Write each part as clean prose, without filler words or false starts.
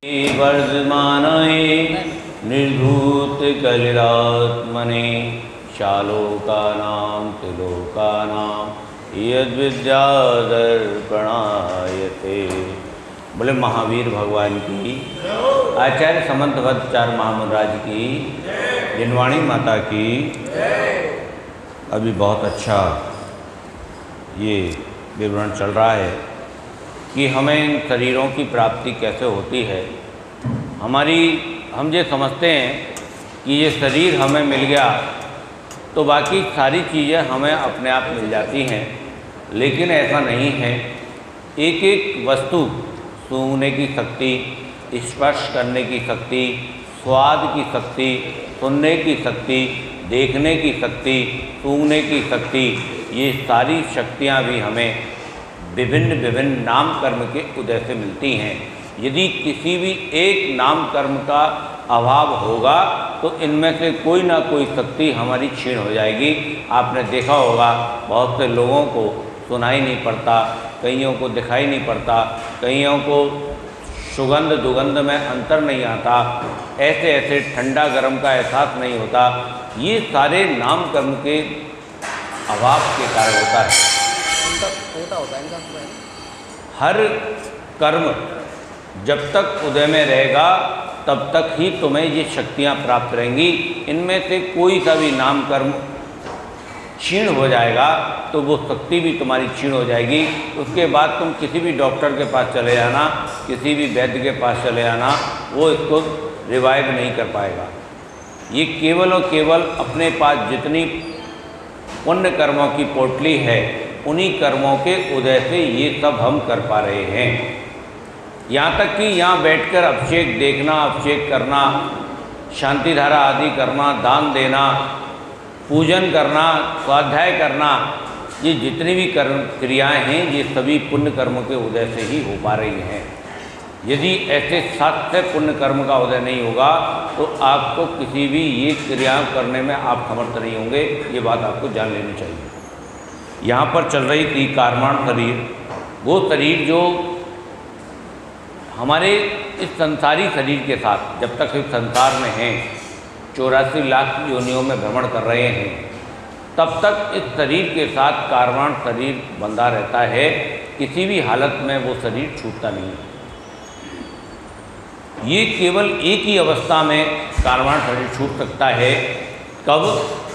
वर्धमानाय निर्धूत कलिरात्मने शालोकानां त्रिलोकानां यद्विद्यादर्पणायते। बोले महावीर भगवान की, आचार्य समंतभट्टाचार्य महामुराज की, जिनवाणी माता की। अभी बहुत अच्छा ये विवरण चल रहा है कि हमें इन शरीरों की प्राप्ति कैसे होती है। हम ये समझते हैं कि ये शरीर हमें मिल गया तो बाकी सारी चीज़ें हमें अपने आप मिल जाती हैं, लेकिन ऐसा नहीं है। एक एक वस्तु, सूंघने की शक्ति, स्पर्श करने की शक्ति, स्वाद की शक्ति, सुनने की शक्ति, देखने की शक्ति, सूंघने की शक्ति, ये सारी शक्तियाँ भी हमें विभिन्न विभिन्न नाम कर्म के उदय से मिलती हैं। यदि किसी भी एक नाम कर्म का अभाव होगा तो इनमें से कोई ना कोई शक्ति हमारी क्षीण हो जाएगी। आपने देखा होगा बहुत से लोगों को सुनाई नहीं पड़ता, कईयों को दिखाई नहीं पड़ता, कईयों को सुगंध दुगंध में अंतर नहीं आता, ऐसे ऐसे ठंडा गर्म का एहसास नहीं होता। ये सारे नाम कर्म के अभाव के कारण होता है। हर कर्म जब तक उदय में रहेगा तब तक ही तुम्हें ये शक्तियाँ प्राप्त रहेंगी। इनमें से कोई सा भी नाम कर्म क्षीण हो जाएगा तो वो शक्ति भी तुम्हारी क्षीण हो जाएगी। उसके बाद तुम किसी भी डॉक्टर के पास चले जाना, किसी भी वैद्य के पास चले जाना, वो इसको रिवाइव नहीं कर पाएगा। ये केवल और केवल अपने पास जितनी पुण्य कर्मों की पोटली है उन्हीं कर्मों के उदय से ये सब हम कर पा रहे हैं। यहाँ तक कि यहाँ बैठकर अभिषेक देखना, अभिषेक करना, शांति धारा आदि करना, दान देना, पूजन करना, स्वाध्याय करना, ये जितनी भी कर्म क्रियाएँ हैं ये सभी पुण्य कर्मों के उदय से ही हो पा रही हैं। यदि ऐसे सत्य पुण्य कर्म का उदय नहीं होगा तो आपको किसी भी ये क्रिया करने में आप समर्थ नहीं होंगे। ये बात आपको जान लेनी चाहिए। यहाँ पर चल रही थी कारमाण शरीर, वो शरीर जो हमारे इस संसारी शरीर के साथ जब तक इस संसार में हैं, 84 लाख योनियों में भ्रमण कर रहे हैं, तब तक इस शरीर के साथ कारवाण शरीर बंधा रहता है। किसी भी हालत में वो शरीर छूटता नहीं है। ये केवल एक ही अवस्था में कारवाण शरीर छूट सकता है। कब?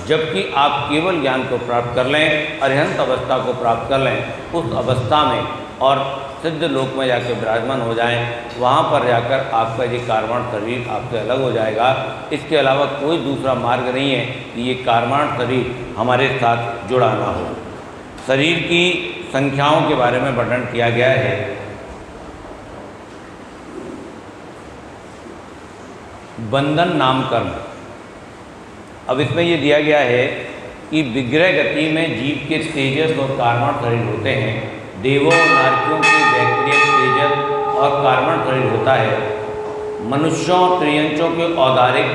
जबकि आप केवल ज्ञान को प्राप्त कर लें, अरिहंत अवस्था को प्राप्त कर लें, उस अवस्था में और सिद्ध लोक में जाकर विराजमान हो जाएं, वहाँ पर जाकर आपका ये कारवाण शरीर आपसे अलग हो जाएगा। इसके अलावा कोई दूसरा मार्ग नहीं है कि ये कारवाण शरीर हमारे साथ जुड़ा ना हो। शरीर की संख्याओं के बारे में वर्णन किया गया है। बंधन नाम कर्म। अब इसमें ये दिया गया है कि विग्रह गति में जीव के तेजस और कारवाण शरीर होते हैं। देवों नारकियों के वैक्रिय तेजस और कारवाण शरीर होता है। मनुष्यों त्रियंचों के औदारिक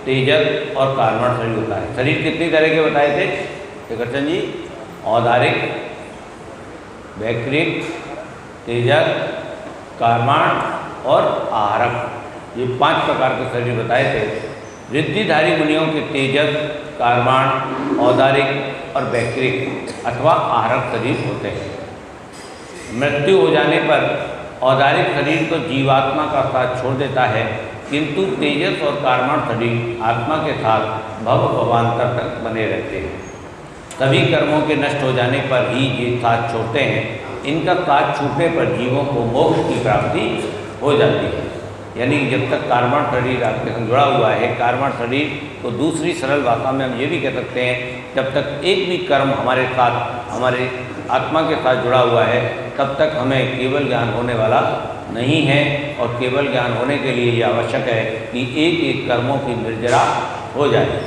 तेजस और कारवाण शरीर होता है। शरीर कितनी तरह के बताए थे शेखरचंद जी? औदारिक, वैक्रिय, तेजस, कारवाण और आहारक, ये 5 प्रकार के शरीर बताए थे। रिद्धिधारी मुनियों के तेजस, कारवाण, औदारिक और वैक्रिक अथवा आहारक शरीर होते हैं। मृत्यु हो जाने पर औदारिक शरीर तो जीवात्मा का साथ छोड़ देता है, किंतु तेजस और कारवाण शरीर आत्मा के साथ भव भवांतर तक बने रहते हैं। सभी कर्मों के नष्ट हो जाने पर ही ये साथ छोड़ते हैं। इनका साथ छूटने पर जीवों को मोक्ष की प्राप्ति हो जाती है। यानी जब तक कारवाण शरीर आपके संग जुड़ा हुआ है, कारवाण शरीर को दूसरी सरल भाषा में हम ये भी कह सकते हैं, जब तक एक भी कर्म हमारे साथ, हमारे आत्मा के साथ जुड़ा हुआ है, तब तक हमें केवल ज्ञान होने वाला नहीं है। और केवल ज्ञान होने के लिए ये आवश्यक है कि एक एक कर्मों की निर्जरा हो जाए।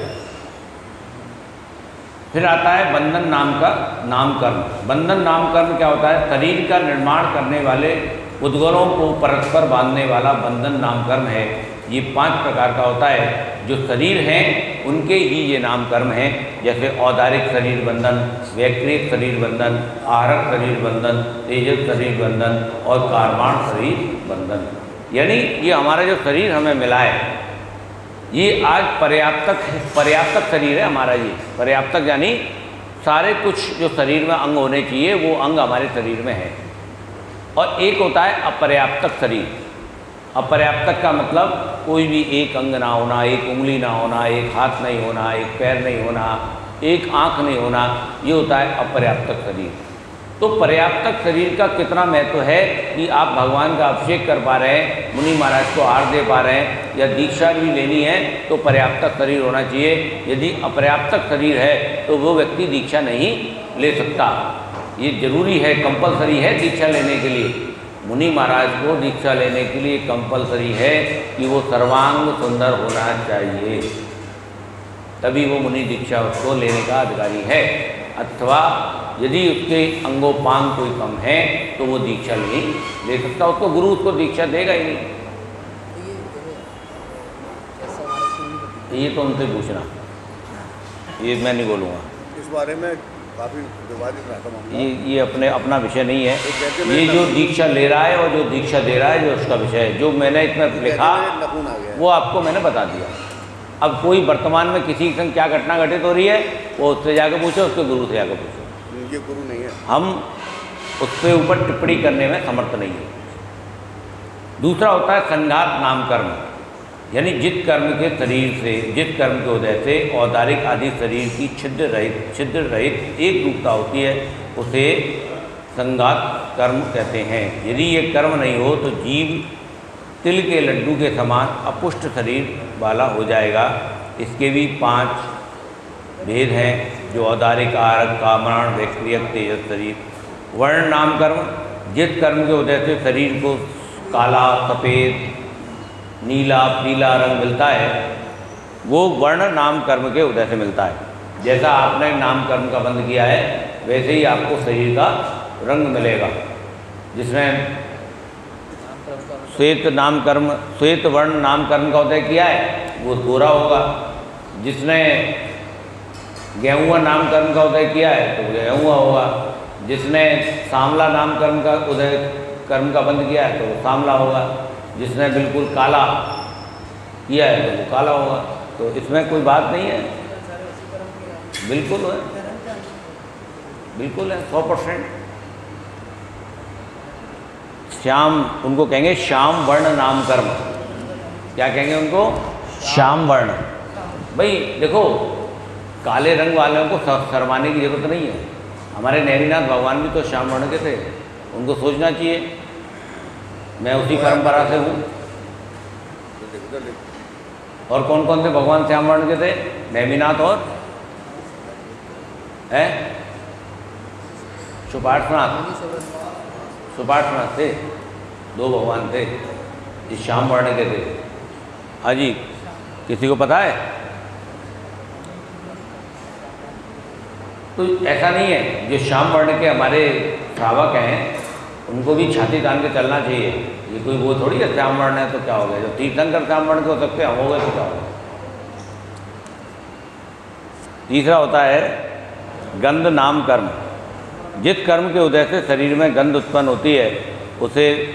फिर आता है बंधन नाम का नाम कर्म। बंधन नाम कर्म क्या होता है? शरीर का निर्माण करने वाले उद्गलों को परस्पर बांधने वाला बंधन नाम कर्म है। ये 5 प्रकार का होता है। जो शरीर हैं उनके ही ये नाम कर्म हैं, जैसे औदारिक शरीर बंधन, वैक्रिय शरीर बंधन, आहारक शरीर बंधन, तेजस शरीर बंधन और कारवाण शरीर बंधन। यानी ये हमारा जो शरीर हमें मिला है, ये आज पर्याप्तक शरीर है हमारा। ये पर्याप्तक यानी सारे कुछ जो शरीर में अंग होने चाहिए वो अंग हमारे शरीर में है। और एक होता है अपर्याप्तक शरीर। अपर्याप्तक का मतलब कोई भी एक अंग ना होना, एक उंगली ना होना, एक हाथ नहीं होना, एक पैर नहीं होना, एक आँख नहीं होना, ये होता है अपर्याप्तक शरीर। तो पर्याप्तक शरीर का कितना महत्व है कि आप भगवान का अभिषेक कर पा रहे हैं, मुनि महाराज को हार दे पा रहे हैं, या दीक्षा भी लेनी है तो पर्याप्तक शरीर होना चाहिए। यदि अपर्याप्तक शरीर है तो वो व्यक्ति दीक्षा नहीं ले सकता। ये जरूरी है, कंपलसरी है दीक्षा लेने के लिए। मुनि महाराज को दीक्षा लेने के लिए कंपलसरी है कि वो सर्वांग सुंदर होना चाहिए, तभी वो मुनि दीक्षा उसको लेने का अधिकारी है। अथवा यदि उसके अंगोपांग कोई कम है तो वो दीक्षा नहीं ले सकता, उसको गुरु उसको दीक्षा देगा ही नहीं। ये तो उनसे पूछना, ये मैं नहीं बोलूँगा इस बारे में। काफ़ी विवादित रहता मामला। ये अपना विषय नहीं है। ये जो दीक्षा ले रहा है और जो दीक्षा दे रहा है जो उसका विषय है। जो मैंने इसमें लिखा वो आपको मैंने बता दिया। अब कोई वर्तमान में किसी के संग क्या घटना घटित हो रही है वो उससे जाकर पूछो, उसके गुरु से जाकर पूछो। ये गुरु नहीं है, हम उसके ऊपर टिप्पणी करने में समर्थ नहीं है। दूसरा होता है संघात नाम कर्म, यानी जिस कर्म के शरीर से, जिस कर्म के उदय से औदारिक आदि शरीर की छिद्र रहित एक रूपता होती है, उसे संघात कर्म कहते हैं। यदि ये कर्म नहीं हो तो जीव तिल के लड्डू के समान अपुष्ट शरीर वाला हो जाएगा। इसके भी 5 भेद हैं, जो औदारिक, आरक, कामराण, वैक्रियक, तेजस शरीर। वर्ण नाम कर्म, जिस कर्म के उदय से शरीर को काला, सफ़ेद, नीला, पीला रंग मिलता है, वो वर्ण नाम कर्म के उदय से मिलता है। जैसा आपने नाम कर्म का बंध किया है वैसे ही आपको शरीर का रंग मिलेगा। जिसमें श्वेत नाम कर्म, श्वेत वर्ण नाम कर्म का उदय किया है वो गोरा होगा। जिसने गेहुआ नाम कर्म का उदय किया है तो गेहुआ होगा। जिसने सांवला नाम कर्म का उदय कर्म का बंध किया है तो वो सांवला होगा। जिसने बिल्कुल काला किया है तो वो काला होगा। तो इसमें कोई बात नहीं है, बिल्कुल है, बिल्कुल है, 100%। श्याम, उनको कहेंगे श्याम वर्ण नाम कर्म। क्या कहेंगे उनको? श्याम वर्ण। भाई देखो, काले रंग वालों को शर्माने की जरूरत नहीं है। हमारे नैनीनाथ भगवान भी तो श्याम वर्ण के थे, उनको सोचना चाहिए मैं उसी परंपरा से हूँ। और कौन कौन थे भगवान श्याम वर्ण के थे? नैमीनाथ और सुपार्श्वनाथ थे, 2 भगवान थे जो श्याम वर्ण के थे। हाँ जी, किसी को पता है? तो ऐसा नहीं है, जो श्याम वर्ण के हमारे श्रावक हैं उनको भी छाती तान के चलना चाहिए। ये कोई वो थोड़ी है श्याम वर्ण है तो क्या हो गया, जो तीर्थंकर श्याम वर्ण के हो सकते हैं, हम हो गए तो क्या हो गया। तीसरा होता है गंध नाम कर्म। जिस कर्म के उदय से शरीर में गंध उत्पन्न होती है उसे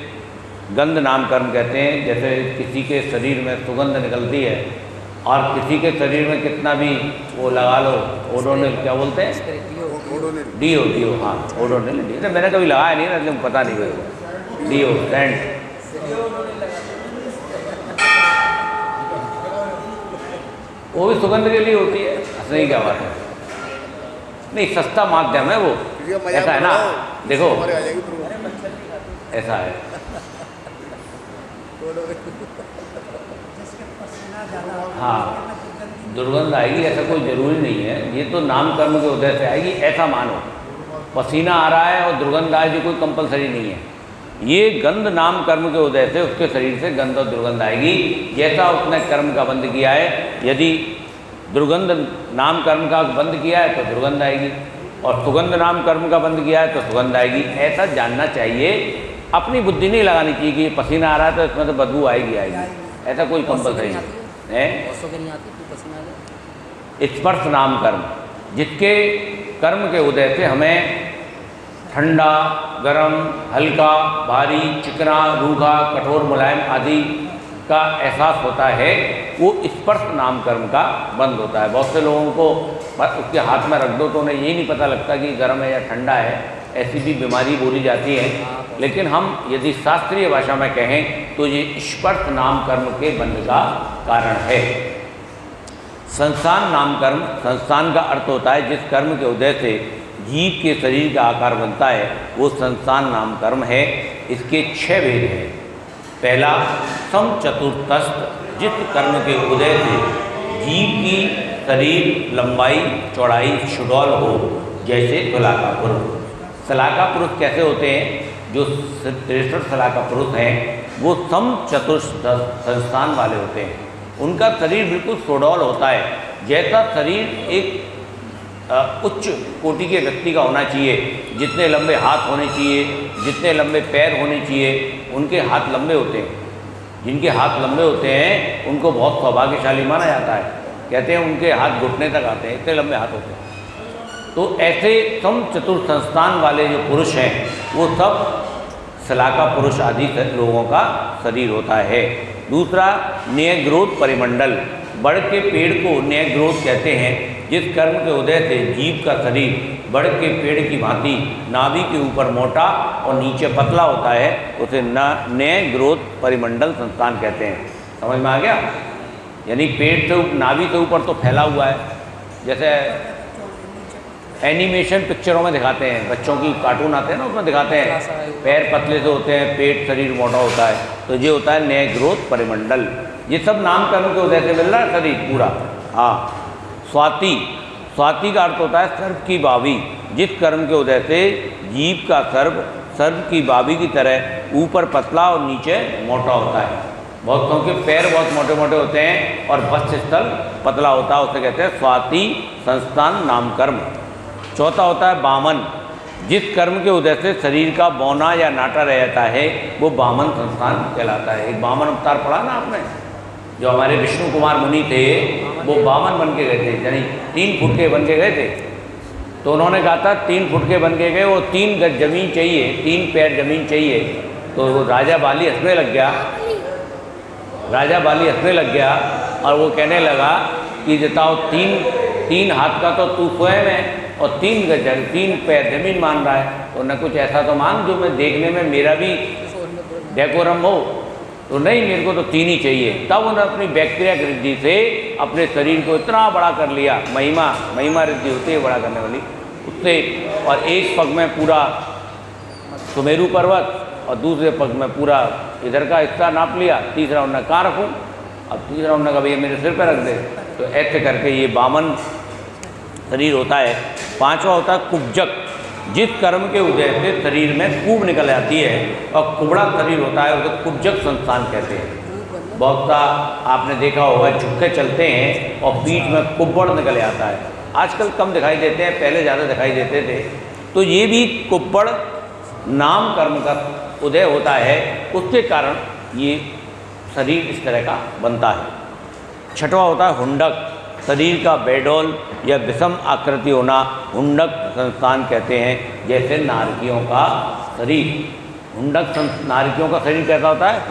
गंध नाम कर्म कहते हैं। जैसे किसी के शरीर में सुगंध निकलती है और किसी के शरीर में कितना भी वो लगा लो, ओडोनिल क्या बोलते हैं, डीओ, हाँ ओडोनिल। मैंने कभी लगाया नहीं ना, इसलिए पता नहीं मेरे। डीओ सेंट, वो भी सुगंध के लिए होती है। सही क्या बात है? नहीं, सस्ता माध्यम है वो। ऐसा है ना, देखो ऐसा है। हाँ, दुर्गंध आएगी ऐसा कोई ज़रूरी नहीं है। ये तो नाम कर्म के उदय से आएगी, ऐसा मानो। पसीना आ रहा है और दुर्गंध आए, जो कोई कंपलसरी नहीं है। ये गंध नाम कर्म के उदय से उसके शरीर से गंध और दुर्गंध आएगी, जैसा उसने कर्म का बंध किया है। यदि दुर्गंध नाम कर्म का बंध किया है तो दुर्गंध आएगी, और सुगंध नाम कर्म का बंध किया है तो सुगंध आएगी। ऐसा जानना चाहिए, अपनी बुद्धि नहीं लगानी चाहिए कि पसीना आ रहा है तो इसमें तो बदबू आएगी। ऐसा कोई कंपलसरी नहीं है। स्पर्श नाम कर्म, जिसके कर्म के उदय से हमें ठंडा, गरम, हल्का, भारी, चिकना, रूखा, कठोर, मुलायम आदि का एहसास होता है, वो स्पर्श नाम कर्म का बंध होता है। बहुत से लोगों को उसके हाथ में रख दो तो उन्हें यही नहीं पता लगता कि गर्म है या ठंडा है, ऐसी भी बीमारी बोली जाती है। लेकिन हम यदि शास्त्रीय भाषा में कहें तो ये स्पर्श नाम कर्म के बंध का कारण है। संस्थान नाम कर्म, संस्थान का अर्थ होता है जिस कर्म के उदय से जीव के शरीर का आकार बनता है, वो संस्थान नाम कर्म है। इसके 6 भेद हैं। पहला, सम चतुर्थस्थ, जिस कर्म के उदय से जीव की शरीर लंबाई चौड़ाई सुडौल हो, जैसे तुलाका पुरुष। शलाका पुरुष कैसे होते हैं? जो श्रेष्ठ शलाका पुरुष हैं वो सम चतुर्थ संस्थान वाले होते हैं। उनका शरीर बिल्कुल सुडौल होता है, जैसा शरीर एक उच्च कोटि के व्यक्ति का होना चाहिए। जितने लंबे हाथ होने चाहिए, जितने लंबे पैर होने चाहिए, उनके हाथ लंबे होते हैं। जिनके हाथ लंबे होते हैं उनको बहुत सौभाग्यशाली माना जाता है। कहते हैं उनके हाथ घुटने तक आते हैं, इतने लंबे हाथ होते हैं। तो ऐसे सम चतुर्थ संस्थान वाले जो पुरुष हैं वो सब शलाका पुरुष आदि लोगों का शरीर होता है। दूसरा, न्यायग्रोध परिमंडल, बड़ के पेड़ को न्यायग्रोध कहते हैं। जिस कर्म के उदय से जीव का शरीर बड़ के पेड़ की भांति नाभि के ऊपर मोटा और नीचे पतला होता है, उसे न्यायग्रोध परिमंडल संस्थान कहते हैं। समझ में आ गया? यानी पेट से नाभि के ऊपर तो फैला हुआ है, जैसे एनिमेशन पिक्चरों में दिखाते हैं, बच्चों की कार्टून आते हैं ना, उसमें दिखाते हैं पैर पतले से होते हैं, पेट शरीर मोटा होता है, तो ये होता है न्यायग्रोध परिमंडल। ये सब नाम कर्म के उदय से मिल रहा है शरीर पूरा। हाँ, स्वाति, स्वाति का अर्थ होता है सर्प की बावी। जिस कर्म के उदय से जीव का सर्प की बावी की तरह ऊपर पतला और नीचे मोटा होता है। बहुतों के पैर बहुत मोटे मोटे होते हैं और वक्ष स्थल पतला होता है, उसे कहते हैं स्वाति संस्थान नाम कर्म। चौथा होता है बामन, जिस कर्म के उदय से शरीर का बौना या नाटा रह जाता है वो बामन संस्थान कहलाता है। एक बामन अवतार पढ़ा ना आपने, जो हमारे विष्णु कुमार मुनि थे वो बामन बन के गए थे, यानी 3 फुट के बन के गए थे। तो उन्होंने कहा था 3 फुट के बन के गए, वो 3 गज जमीन चाहिए, 3 पैर जमीन चाहिए। तो वो राजा बाली हंसने लग गया, राजा बाली हंसने लग गया और वो कहने लगा कि बताओ 3 हाथ का तो तू स्वयं है और 3 गज 3 पैर जमीन मान रहा है, तो न कुछ ऐसा तो मांग जो मैं देखने में मेरा भी डेकोरम हो। तो नहीं, मेरे को तो 3 ही चाहिए। तब उन्होंने अपनी बैक्टीरिया रिद्धि से अपने शरीर को इतना बड़ा कर लिया, महिमा रिद्धि होती है बड़ा करने वाली, उससे। और एक पग में पूरा सुमेरु पर्वत और दूसरे पग में पूरा इधर का हिस्सा नाप लिया। तीसरा उन्होंने कहाँ रखूँ, अब तीसरा उन्होंने कहा भैया मेरे सिर पर रख दे। तो ऐसे करके ये बामन शरीर होता है। 5वां होता है कुब्जक, जिस कर्म के उदय से शरीर में कुब निकल आती है और कुबड़ा शरीर होता है, उसे कुब्जक संस्थान कहते हैं। बहुत सा आपने देखा होगा झुक के चलते हैं और बीच में कुब्बड़ निकल आता है। आजकल कम दिखाई देते हैं, पहले ज़्यादा दिखाई देते थे। तो ये भी कुब्बड़ नाम कर्म का उदय होता है, उसके कारण ये शरीर इस तरह का बनता है। 6वां होता है हुंडक, शरीर का बेडोल या विषम आकृति होना हुंडक संस्थान कहते हैं। जैसे नारकियों का शरीर, हुंडक नारकियों का शरीर कैसा होता है?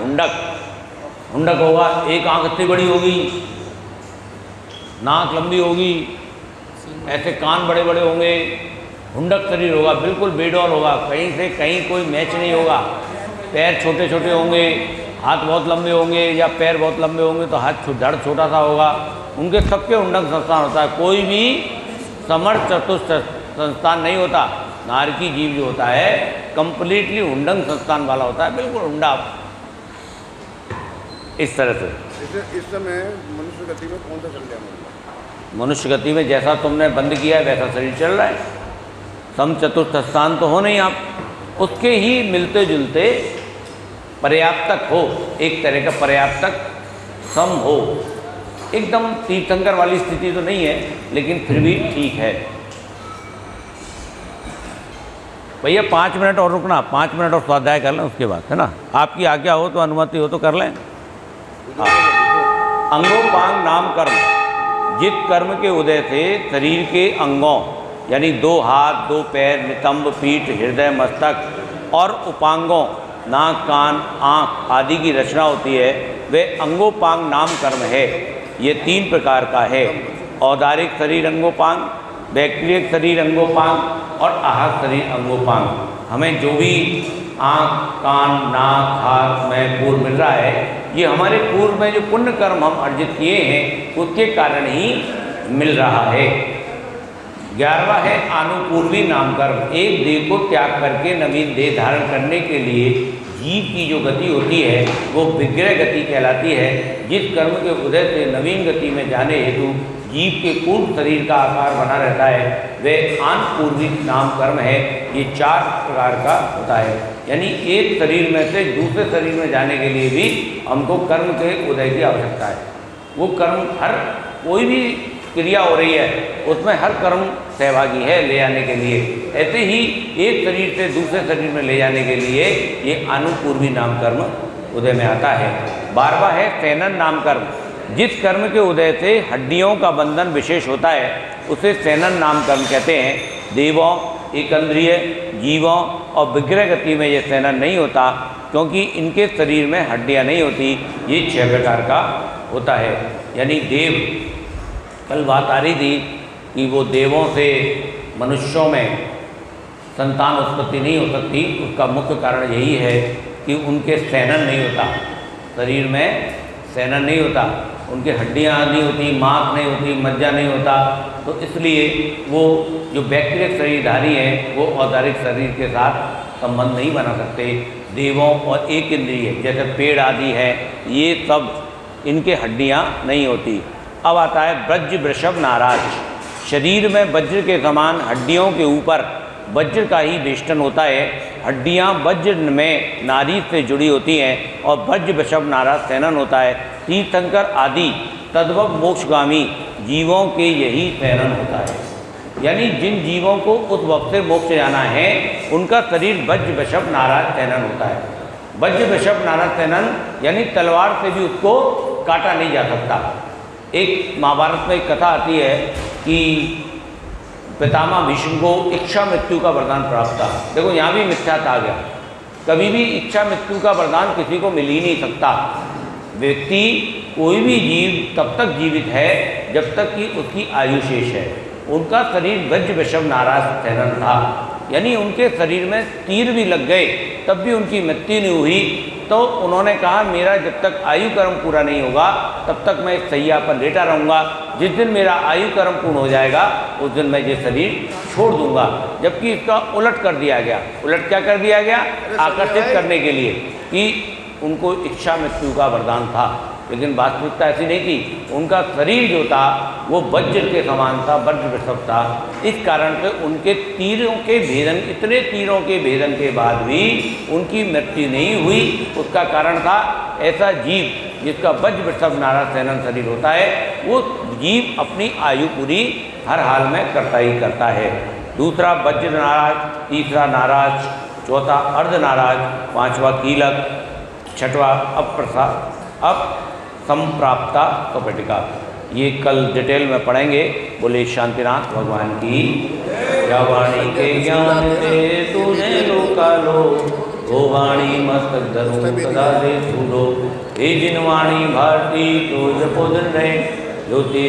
हुंडक होगा, एक आंख इतनी बड़ी होगी, नाक लंबी होगी, ऐसे कान बड़े बड़े होंगे, हुंडक शरीर होगा, बिल्कुल बेडोल होगा, कहीं से कहीं कोई मैच नहीं होगा। पैर छोटे छोटे होंगे, हाथ बहुत लंबे होंगे, या पैर बहुत लंबे होंगे तो हाथ धड़ छोटा सा होगा। उनके सबके हुंडक संस्थान होता है, कोई भी समर्थ चतुर्थ संस्थान नहीं होता। नारकी जीव जो होता है कंप्लीटली हुंडक संस्थान वाला होता है, बिल्कुल हुंडा। इस तरह से इस समय मनुष्य गति में कौन सा चल रहा है? मनुष्य गति में जैसा तुमने बंद किया है वैसा शरीर चल रहा है। सम चतुर्थ स्थान तो हो नहीं आप, उसके ही मिलते जुलते पर्याप्तक हो, एक तरह का पर्याप्तक सम हो। एकदम तीर्थंकर वाली स्थिति तो नहीं है, लेकिन फिर भी ठीक है। भैया 5 मिनट और रुकना, 5 मिनट और स्वाध्याय कर लें, उसके बाद है ना, आपकी आज्ञा हो तो, अनुमति हो तो कर लें। अंगोपांग नाम कर्म, जिस कर्म के उदय से शरीर के अंगों यानी 2 हाथ 2 पैर, नितंब, पीठ, हृदय, मस्तक और उपांगों नाक, कान, आँख आदि की रचना होती है, वे अंगोपांग नाम कर्म है। ये 3 प्रकार का है। औदारिक शरीर अंगोपांग, बैक्टीरियक शरीर अंगोपांग और आहत शरीर अंगोपांग। हमें जो भी आँख, कान, नाक, हाथ में पूर्व मिल रहा है, ये हमारे पूर्व में जो पुण्य कर्म हम अर्जित किए हैं उसके कारण ही मिल रहा है। 11वां है आनुपूर्वी नाम कर्म। एक देह को त्याग करके नवीन देह धारण करने के लिए जीव की जो गति होती है वो विग्रह गति कहलाती है। जिस कर्म के उदय से नवीन गति में जाने हेतु जीव के पूर्व शरीर का आकार बना रहता है, वह आनुपूर्वी नाम कर्म है। ये 4 प्रकार का होता है, यानी एक शरीर में से दूसरे शरीर में जाने के लिए भी हमको कर्म के उदय की आवश्यकता है। वो कर्म, हर कोई भी क्रिया हो रही है उसमें हर कर्म सहभागी है ले जाने के लिए। ऐसे ही एक शरीर से दूसरे शरीर में ले जाने के लिए ये आनुपूर्वी नाम कर्म उदय में आता है। 12वां है सैनन नाम कर्म। जिस कर्म के उदय से हड्डियों का बंधन विशेष होता है उसे सैनन नाम कर्म कहते हैं। देवों, एकंद्रिय, जीवों और विग्रह गति में ये सैनन नहीं होता, क्योंकि इनके शरीर में हड्डियाँ नहीं होती। ये 6 प्रकार का होता है। यानी देव, कल बात आ रही थी कि वो देवों से मनुष्यों में संतान उत्पत्ति नहीं हो सकती। उसका मुख्य कारण यही है कि उनके सैनन नहीं होता, शरीर में सैनन नहीं होता, उनकी हड्डियाँ नहीं होती, मांस नहीं होती, मज्जा नहीं होता। तो इसलिए वो जो बैक्टीरियक शरीरधारी हैं वो औदारिक शरीर के साथ संबंध नहीं बना सकते। देवों और एक इंद्रिय जैसे पेड़ आदि है, ये सब इनके हड्डियाँ नहीं होती। अब आता है वज्र, वृषभ, नाराज। शरीर में वज्र के समान हड्डियों के ऊपर वज्र का ही वेष्टन होता है। हड्डियाँ वज्र में नारी से जुड़ी होती हैं और वज्र, वृषभ, नाराज सैनन होता है। तीर्थंकर आदि तद्भव मोक्षगामी जीवों के यही सैनन होता है। यानी जिन जीवों को उस वक्त से मोक्ष जाना है उनका शरीर वज्र, वृषभ, नाराज सैनन होता है। वज्र, वृषभ, नाराज सैनन यानी तलवार से भी उसको काटा नहीं जा सकता। एक महाभारत में एक कथा आती है कि पितामह भीष्म को इच्छा मृत्यु का वरदान प्राप्त था। देखो यहाँ भी मिथ्यात्व आ गया। कभी भी इच्छा मृत्यु का वरदान किसी को मिल ही नहीं सकता। व्यक्ति, कोई भी जीव तब तक जीवित है जब तक कि उसकी आयु शेष है। उनका शरीर वज्र, वृषभ, नाराज सैनन था, यानी उनके शरीर में तीर भी लग गए तब भी उनकी मृत्यु नहीं हुई। तो उन्होंने कहा मेरा जब तक आयु कर्म पूरा नहीं होगा तब तक मैं इस सैया पर लेटा रहूँगा। जिस दिन मेरा आयु कर्म पूर्ण हो जाएगा उस दिन मैं ये शरीर छोड़ दूंगा। जबकि इसका उलट कर दिया गया। उलट क्या कर दिया गया? आकर्षित करने के लिए कि उनको इच्छा मृत्यु का वरदान था, लेकिन वास्तविकता ऐसी नहीं थी। उनका शरीर जो था वो वज्र के समान था, वज्र वृषभ था। इस कारण से उनके तीरों के भेदन, इतने तीरों के भेदन के बाद भी उनकी मृत्यु नहीं हुई। उसका कारण था ऐसा जीव जिसका वज्र, वृषभ, नाराज सैनन शरीर होता है, वो जीव अपनी आयु पूरी हर हाल में करता ही करता है। दूसरा वज्र नाराज, तीसरा नाराज, चौथा अर्ध नाराज, पांचवा कीलक, छठवां अब संप्राप्ता कपटिका। ये कल डिटेल में पढ़ेंगे। बोले शांतिनाथ भगवान की। या वाणी के ज्ञान से तूने रोका लो, वो वाणी मस्तक धरूं सदा दे धूलो। हे जिन वाणी भारती तो जपो दिन रहे ज्योति